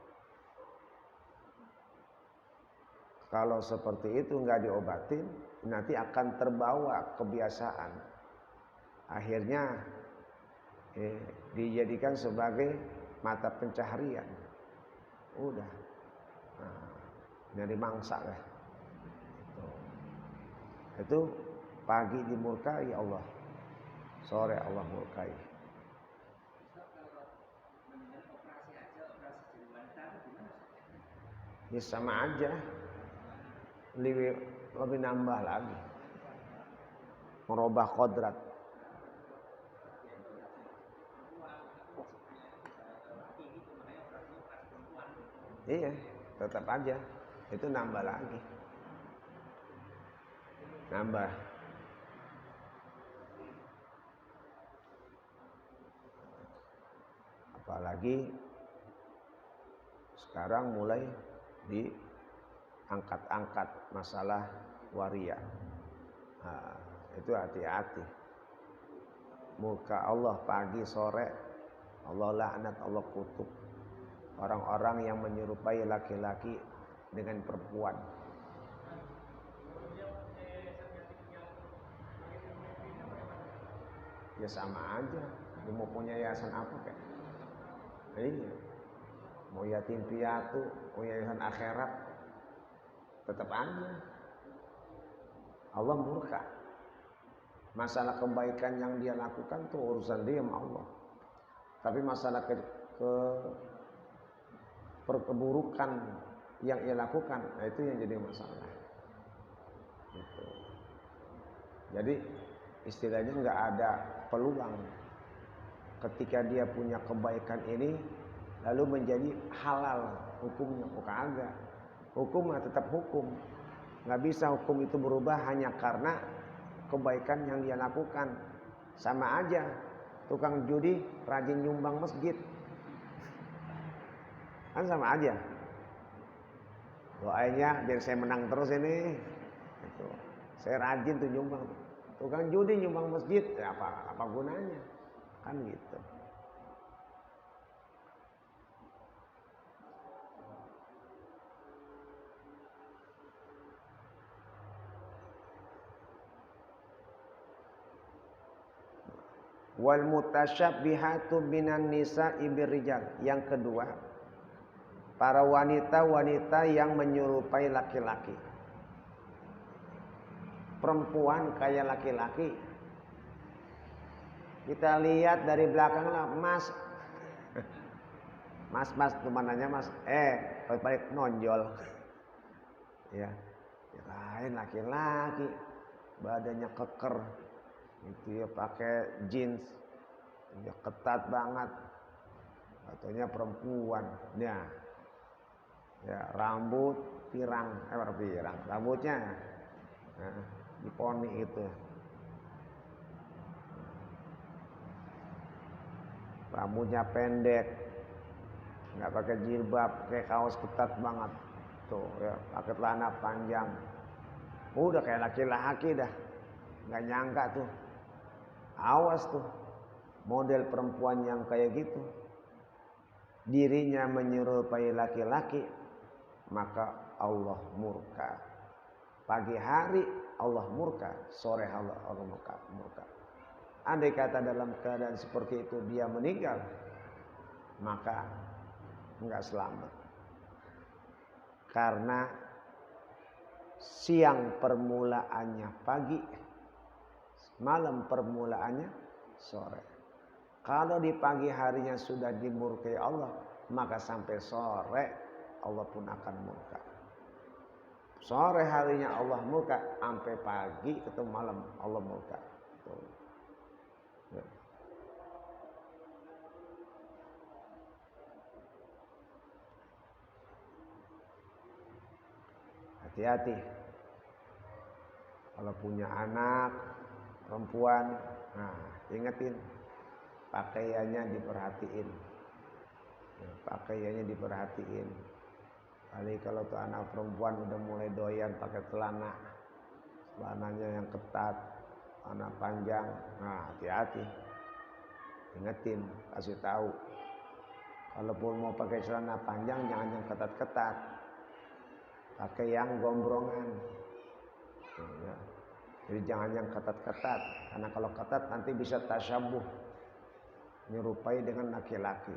S1: Kalau seperti itu nggak diobatin, nanti akan terbawa kebiasaan. Akhirnya dijadikan sebagai mata pencaharian. Udah, nah, nyari mangsa lah. Itu pagi dimurkai Allah, sore Allah murkai. Ya sama aja, lebih nambah lagi, merubah kodrat. Iya, tetap aja itu nambah lagi, nambah. Apalagi sekarang mulai diangkat-angkat masalah waria. Nah, itu hati-hati. Murka Allah pagi sore, Allah laknat, Allah kutuk orang-orang yang menyerupai laki-laki dengan perempuan. Ya sama aja, dia mau punya yayasan apa kayak? Iya, mau yatim piatu, mau yayasan akhirat, tetap aja Allah murka. Masalah kebaikan yang dia lakukan tuh urusan dia sama Allah. Tapi masalah keburukan yang ia lakukan, nah itu yang jadi masalah. Gitu. Jadi istilahnya nggak ada peluang ketika dia punya kebaikan ini lalu menjadi halal hukumnya. Bukan agak hukum tetap hukum, nggak bisa hukum itu berubah hanya karena kebaikan yang dia lakukan. Sama aja tukang judi rajin nyumbang masjid, kan sama aja. Doanya biar saya menang terus ini gitu. Saya rajin tuh nyumbang. Tukang judi nyumbang masjid, ya apa gunanya? Kan gitu. Wal mutasyabbihatu minan nisa'i birrijal. Yang kedua, para wanita-wanita yang menyerupai laki-laki. Perempuan kayak laki-laki. Kita lihat dari belakang lah, Mas. Mas temanannya Mas. Balik nonjol. Ya. Lain laki-laki. Badannya keker. Itu ya pakai jeans. Ya ketat banget. Katanya perempuan. Ya. Ya, rambut pirang. Rambutnya. Nah, diponi itu. Rambutnya pendek, nggak pakai jilbab, kayak kaos ketat banget, tuh ya, pakai celana panjang, udah kayak laki-laki dah, nggak nyangka tuh, awas tuh, model perempuan yang kayak gitu, dirinya menyerupai laki-laki, maka Allah murka. Pagi hari Allah murka, sore Allah murka. Andai kata dalam keadaan seperti itu dia meninggal, maka enggak selamat. Karena siang permulaannya pagi, malam permulaannya sore. Kalau di pagi harinya sudah dimurkai Allah, maka sampai sore Allah pun akan murka. Sore harinya Allah murka, sampai pagi ketemu malam Allah murka. Tuh. Hati-hati kalau punya anak, perempuan, nah ingetin pakaiannya diperhatiin, ya, pakaiannya diperhatiin. Kali kalau tuh anak perempuan udah mulai doyan pakai celananya yang ketat, celana panjang, nah hati-hati, ingetin, kasih tahu. Kalaupun mau pakai celana panjang jangan yang ketat-ketat, pakai yang gombrongan. Ya. Jadi jangan yang ketat-ketat, karena kalau ketat nanti bisa tasyabuh, menyerupai dengan laki-laki.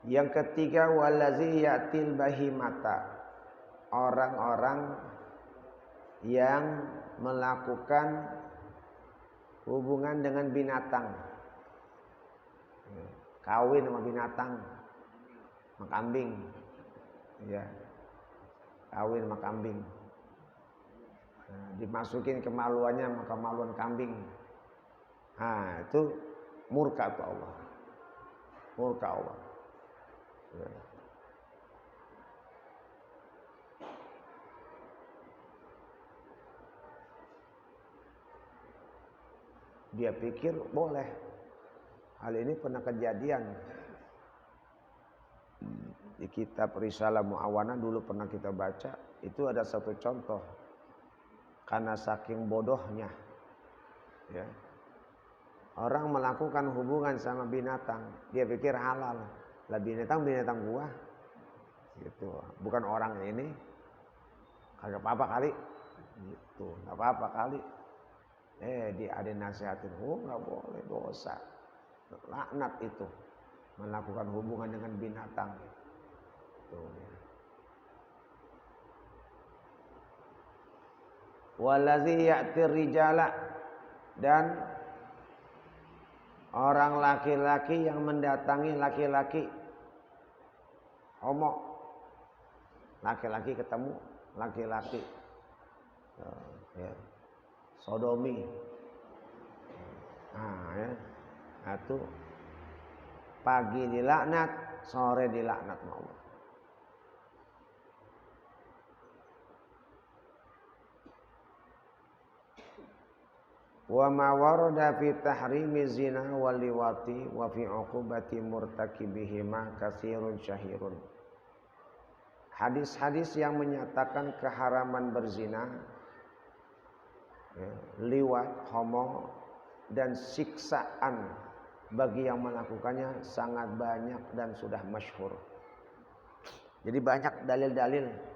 S1: Yang ketiga, walazi yatil bahimata, orang-orang yang melakukan hubungan dengan binatang, kawin sama binatang, sama kambing, ya, kawin sama kambing, nah, dimasukin kemaluannya sama kemaluan kambing, nah itu murka Allah, murka Allah. Ya. Dia pikir boleh. Hal ini pernah kejadian di kitab Risalah Mu'awana dulu pernah kita baca. Itu ada satu contoh, karena saking bodohnya, ya, orang melakukan hubungan sama binatang, dia pikir halal. Lah binatang gua, gitu. Bukan orang ini, kagak apa-apa kali, gitu. Nggak apa-apa kali. Dia ada nasihatin, nggak boleh, dosa, laknat itu, melakukan hubungan dengan binatang. Tuh. Wallazi ya'tir rijala, dan orang laki-laki yang mendatangi laki-laki, homo, laki-laki ketemu laki-laki, ya, sodomi, nah ya, itu pagi dilaknat, sore dilaknat Allah. Wa ma warada fi tahrimi zina wal liwati wa fi uqubati murtakibihima katsirun syahirun. Hadis-hadis yang menyatakan keharaman berzina, ya, liwat, homo, dan siksaan bagi yang melakukannya sangat banyak dan sudah masyhur. Jadi banyak dalil-dalil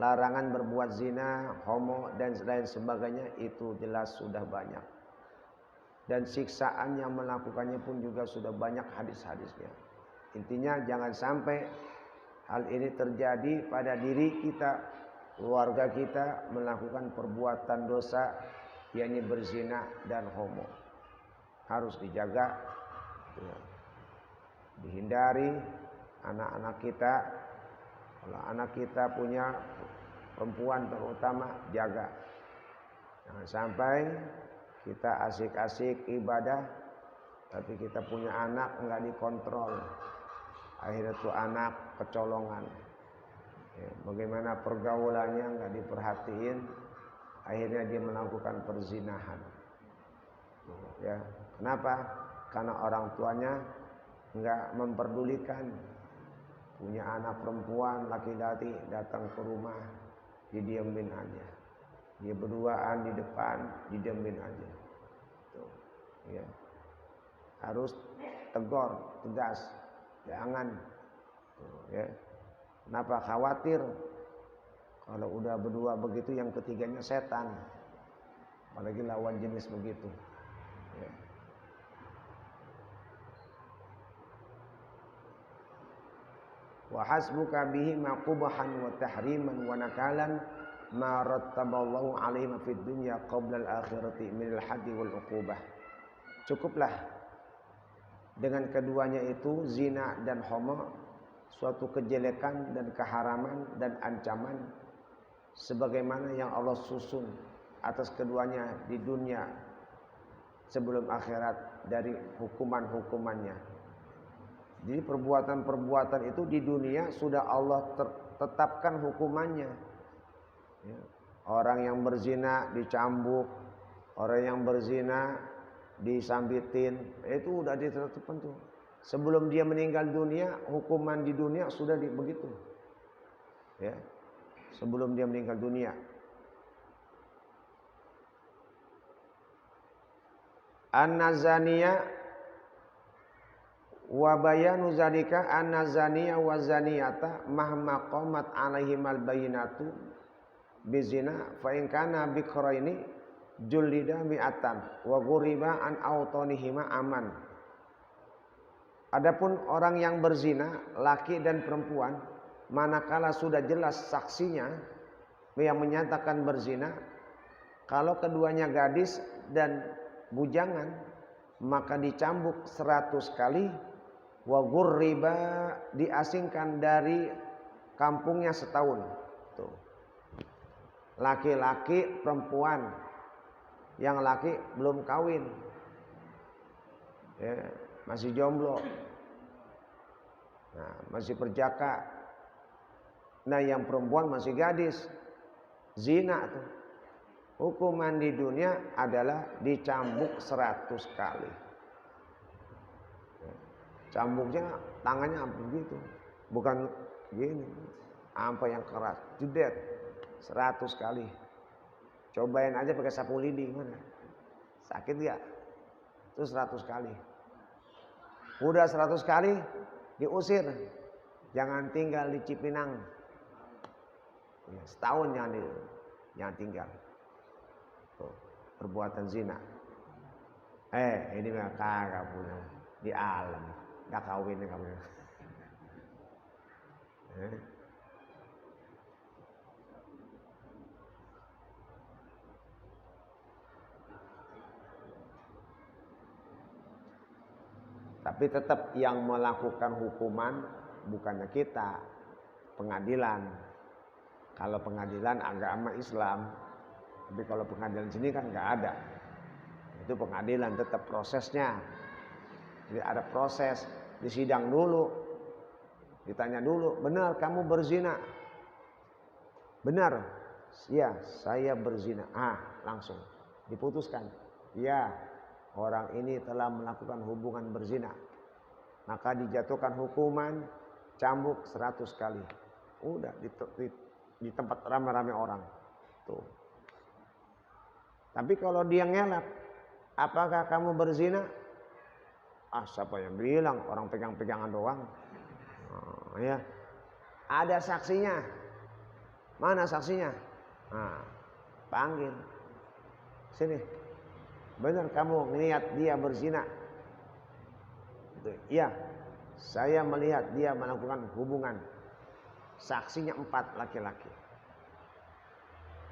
S1: larangan berbuat zina, homo, dan lain sebagainya, itu jelas sudah banyak. Dan siksaan yang melakukannya pun juga sudah banyak hadis-hadisnya. Intinya jangan sampai hal ini terjadi pada diri kita, keluarga kita melakukan perbuatan dosa, yakni berzina dan homo. Harus dijaga, ya, dihindari anak-anak kita. Kalau anak kita punya perempuan terutama, jaga. Jangan sampai kita asik-asik ibadah, tapi kita punya anak enggak dikontrol. Akhirnya tuh anak kecolongan. Ya, bagaimana pergaulannya enggak diperhatiin, akhirnya dia melakukan perzinahan. Ya, kenapa? Karena orang tuanya enggak memperdulikan. Punya anak perempuan, laki-laki datang ke rumah, didiemin aja. Dia berduaan di depan, didiemin aja. Tuh, ya. Harus tegur, tegas, jangan. Tuh, ya. Kenapa? Khawatir kalau udah berdua begitu, yang ketiganya setan, apalagi lawan jenis begitu. Ya. Wa hasbuka bihi ma qubahan wa tahriman wa nakalan ma rattaballahu alaihi fid dunya qabla al-akhirati min al-haddi wal uqubah. Cukuplah dengan keduanya itu, zina dan homo, suatu kejelekan dan keharaman dan ancaman sebagaimana yang Allah susun atas keduanya di dunia sebelum akhirat dari hukuman-hukumannya. Jadi perbuatan-perbuatan itu di dunia sudah Allah tetapkan hukumannya. Ya. Orang yang berzina dicambuk, orang yang berzina disambitin, itu udah ditetapkan tuh. Sebelum dia meninggal dunia, hukuman di dunia sudah begitu. Ya. Sebelum dia meninggal dunia. An-nazaniya wa bayanu zalika an-nazaniya wa zaniyata mahma qamat alaihimal bayyinatu bizina fa in kana bikraini jullida mi'atan wa ghuriba an autonihima aman. Adapun orang yang berzina laki dan perempuan manakala sudah jelas saksinya yang menyatakan berzina, kalau keduanya gadis dan bujangan maka dicambuk 100 kali, wa ghurriba diasingkan dari kampungnya setahun. Tuh. Laki-laki, perempuan, yang laki belum kawin, ya, masih jomblo, nah, masih perjaka. Nah yang perempuan masih gadis, zina tuh. Hukuman di dunia adalah dicambuk 100 kali. Cambuknya tangannya begitu, bukan gini, apa yang keras, jedet 100 kali. Cobain aja pakai sapu lidi, gimana? Sakit gak? Itu 100 kali. Udah 100 kali diusir, jangan tinggal di Cipinang. Ya, setahun jangan tinggal. Tuh, perbuatan zina. Ini mah kagak punya di alam, nggak kawin kamu. Tapi tetap yang melakukan hukuman bukannya kita, pengadilan. Kalau pengadilan agama Islam, tapi kalau pengadilan sini kan nggak ada. Itu pengadilan tetap prosesnya. Jadi ada proses, disidang dulu, ditanya dulu, benar kamu berzina? Benar, ya saya berzina. Langsung diputuskan, ya orang ini telah melakukan hubungan berzina, maka dijatuhkan hukuman cambuk 100 kali. Udah di tempat ramai-ramai orang. Tuh. Tapi kalau dia ngelak, apakah kamu berzina? Siapa yang bilang, orang pegang-pegangan doang. Ya. Ada saksinya. Mana saksinya? Panggil. Sini. Benar kamu melihat dia berzina? Iya, saya melihat dia melakukan hubungan. Saksinya 4 laki-laki.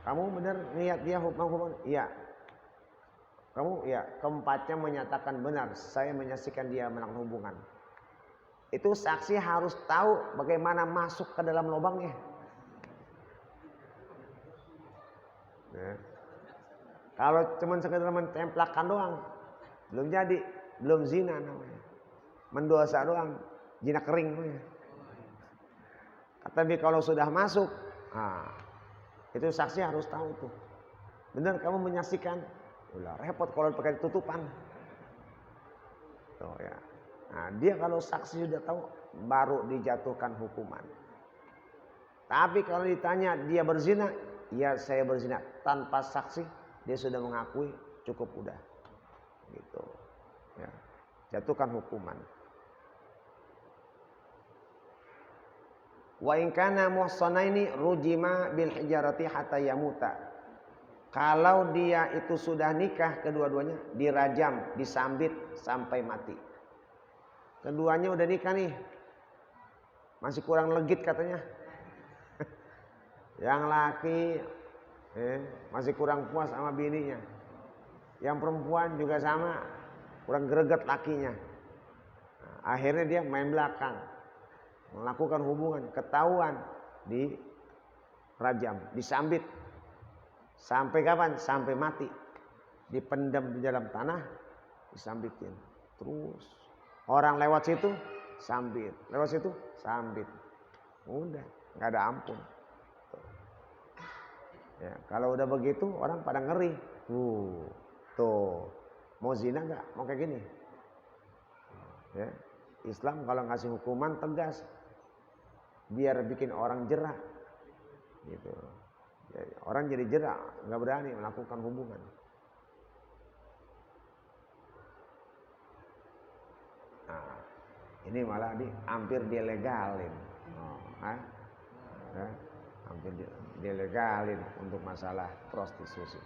S1: Kamu benar melihat dia hubungan? Iya. Kamu ya, keempatnya menyatakan benar, saya menyaksikan dia melakukan hubungan. Itu saksi harus tahu bagaimana masuk ke dalam lubangnya. Ya. Kalau cuma sekedar mentemplakan doang, belum jadi, belum zina namanya. Mendosa doang, zina kering namanya. Tapi kalau sudah masuk, itu saksi harus tahu tuh. Benar kamu menyaksikan? Udah repot kalau pakai tutupan. Tuh ya. Nah, dia kalau saksi sudah tahu baru dijatuhkan hukuman. Tapi kalau ditanya dia berzina, ya saya berzina, tanpa saksi dia sudah mengakui, cukup udah. Gitu. Ya. Jatuhkan hukuman. Wa in kana muhsanaini rujima bil hijarati hatta yamuta. Kalau dia itu sudah nikah kedua-duanya, dirajam, disambit sampai mati. Keduanya udah nikah nih, masih kurang legit katanya. Yang laki masih kurang puas sama bininya. Yang perempuan juga sama, kurang greget lakinya. Akhirnya dia main belakang, melakukan hubungan, ketahuan, dirajam, disambit. Sampai kapan? Sampai mati. Dipendam di dalam tanah, disambitin. Terus orang lewat situ sambit. Lewat situ, sambit. Udah, nggak ada ampun. Ya, kalau udah begitu orang pada ngeri. Tuh, mau zina nggak? Mau kayak gini? Ya, Islam kalau ngasih hukuman tegas, biar bikin orang jerah. Gitu. Ya, orang jadi jerah, nggak berani melakukan hubungan. Nah, ini malah hampir dilegalin. Ya, hampir dilegalin untuk masalah prostitusi.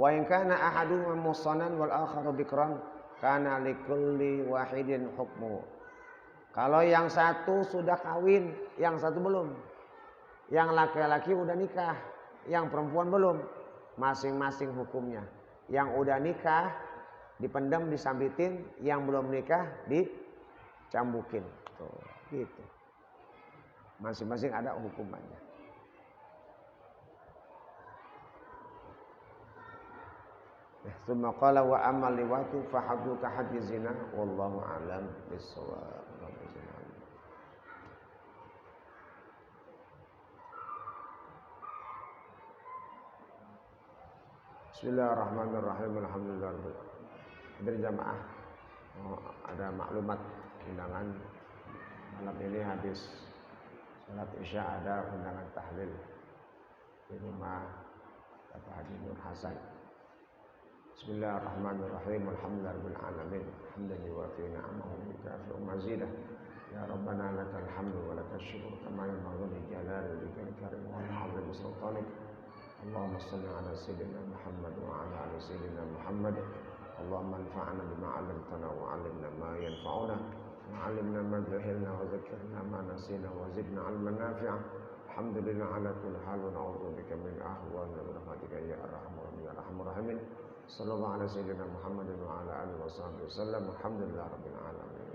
S1: Wa in kana ahaduhuma muhsanan wal akharu bikran kana likulli wahidin hukmu. Kalau yang satu sudah kawin, yang satu belum. Yang laki-laki udah nikah, yang perempuan belum. Masing-masing hukumnya. Yang udah nikah dipendam, disambitin, yang belum nikah dicambukin. Tuh, gitu. Masing-masing ada hukumannya. Tsumma qala wa amal liwatu fa haddu ka haddi zina wallahu a'lam bis-shawab. Bismillahirrahmanirrahim. Alhamdulillah. Dari jamaah ada maklumat undangan malam ini habis salat Isya ada undangan tahlil di rumah Bapak Haji Nur Hasan. Bismillahirrahmanirrahim. Alhamdulillahirabbil alamin. Hamdan yuwafi ni'amahu wa yukafi mazidah. Ya Rabbana lakal hamdu wa lakal syukru kama yanbaghi li jalali wajhikal karim wa 'azimi sultanik. Allahumma shalli ala sayyidina Muhammad wa ala ali sayyidina Muhammad. Allahumma anfa'na bima 'allamtana wa 'allimna ma yanfa'una wa 'allimna ma jahilna wa zakkirna ma nasina wa zidna 'ilman nafi'a. Alhamdulillah ala kulli hal wa na'udzu bika min ahwali wa rahmatika ya arhamar rahimin. Sallallahu ala sayyidina Muhammadin wa ala alihi wa sahbihi wasallam. Alhamdulillah rabbil alamin.